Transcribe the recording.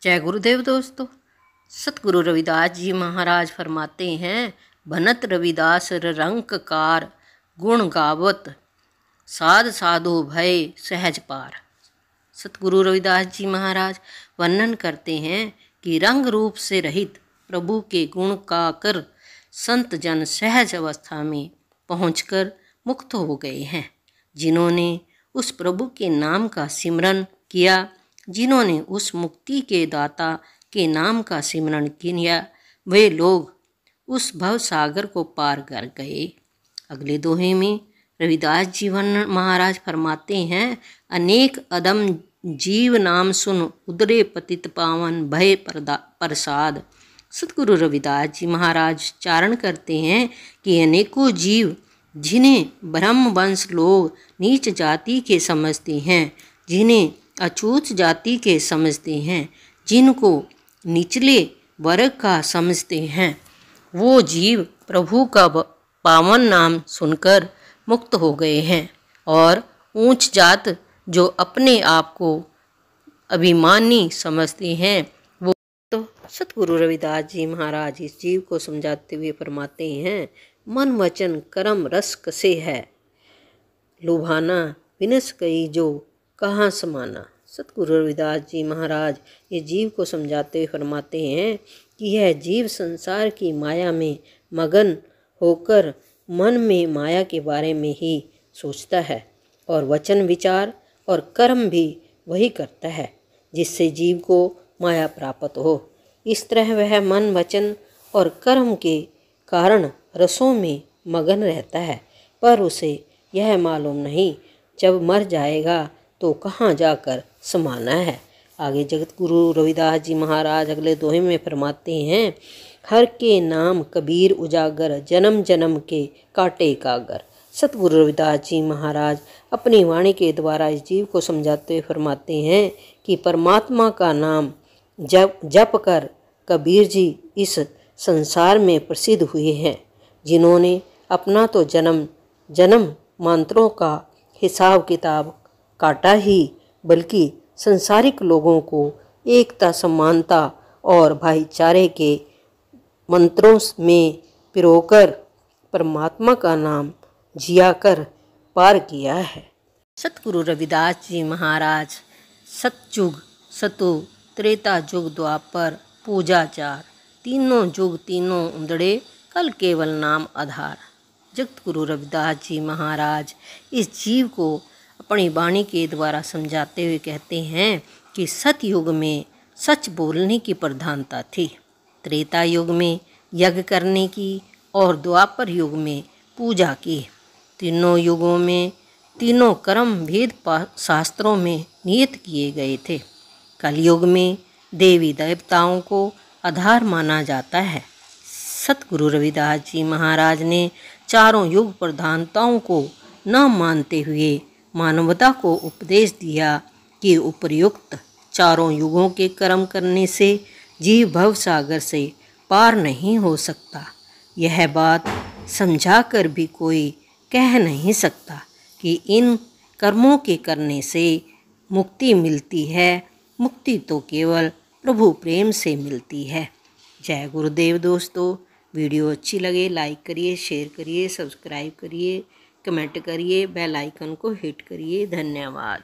जय गुरुदेव दोस्तों। सतगुरु रविदास जी महाराज फरमाते हैं, बनत रविदास रंककार, गुण गावत साध साधो भय सहज पार। सतगुरु रविदास जी महाराज वर्णन करते हैं कि रंग रूप से रहित प्रभु के गुण का कर संत जन सहज अवस्था में पहुंचकर मुक्त हो गए हैं। जिन्होंने उस प्रभु के नाम का सिमरन किया, जिन्होंने उस मुक्ति के दाता के नाम का सिमरन किया, वे लोग उस भव सागर को पार कर गए। अगले दोहे में रविदास जी महाराज फरमाते हैं, अनेक अदम जीव नाम सुन उदरे पतित पावन भय प्रसाद। सतगुरु रविदास जी महाराज चारण करते हैं कि अनेकों जीव जिन्हें ब्रह्म वंश लोग नीच जाति के समझते हैं, जिन्हें अछूत जाति के समझते हैं, जिनको निचले वर्ग का समझते हैं, वो जीव प्रभु का पावन नाम सुनकर मुक्त हो गए हैं। और ऊंच जात जो अपने आप को अभिमानी समझते हैं, वो तो सतगुरु रविदास जी महाराज इस जीव को समझाते हुए फरमाते हैं, मन वचन कर्म रस कसे है, लुभाना विनस कई जो कहाँ समाना। सतगुरु रविदास जी महाराज ये जीव को समझाते हुए फरमाते हैं कि यह जीव संसार की माया में मगन होकर मन में माया के बारे में ही सोचता है और वचन विचार और कर्म भी वही करता है जिससे जीव को माया प्राप्त हो। इस तरह वह मन वचन और कर्म के कारण रसों में मगन रहता है, पर उसे यह मालूम नहीं जब मर जाएगा तो कहाँ जाकर समाना है। आगे जगत गुरु रविदास जी महाराज अगले दोहे में फरमाते हैं, हर के नाम कबीर उजागर, जन्म जन्म के काटे कागर। सतगुरु रविदास जी महाराज अपनी वाणी के द्वारा इस जीव को समझाते हुए फरमाते हैं कि परमात्मा का नाम जप कर कबीर जी इस संसार में प्रसिद्ध हुए हैं, जिन्होंने अपना तो जन्म जन्म मंत्रों का हिसाब किताब काटा ही, बल्कि संसारिक लोगों को एकता समानता और भाईचारे के मंत्रों में पिरोकर परमात्मा का नाम जिया कर पार किया है। सतगुरु रविदास जी महाराज सतयुग सतु त्रेता युग द्वापर पूजाचार, तीनों युग तीनों उंदड़े कल केवल नाम आधार। जगत गुरु रविदास जी महाराज इस जीव को अपनी वाणी के द्वारा समझाते हुए कहते हैं कि सतयुग में सच बोलने की प्रधानता थी, त्रेता युग में यज्ञ करने की और द्वापर युग में पूजा की। तीनों युगों में तीनों कर्म वेद शास्त्रों में नियत किए गए थे। कलयुग में देवी देवताओं को आधार माना जाता है। सतगुरु रविदास जी महाराज ने चारों युग प्रधानताओं को न मानते हुए मानवता को उपदेश दिया कि उपर्युक्त चारों युगों के कर्म करने से जीव भव सागर से पार नहीं हो सकता। यह बात समझाकर भी कोई कह नहीं सकता कि इन कर्मों के करने से मुक्ति मिलती है। मुक्ति तो केवल प्रभु प्रेम से मिलती है। जय गुरुदेव दोस्तों। वीडियो अच्छी लगे लाइक करिए, शेयर करिए, सब्सक्राइब करिए, कमेंट करिए, बेल आइकन को हिट करिए। धन्यवाद।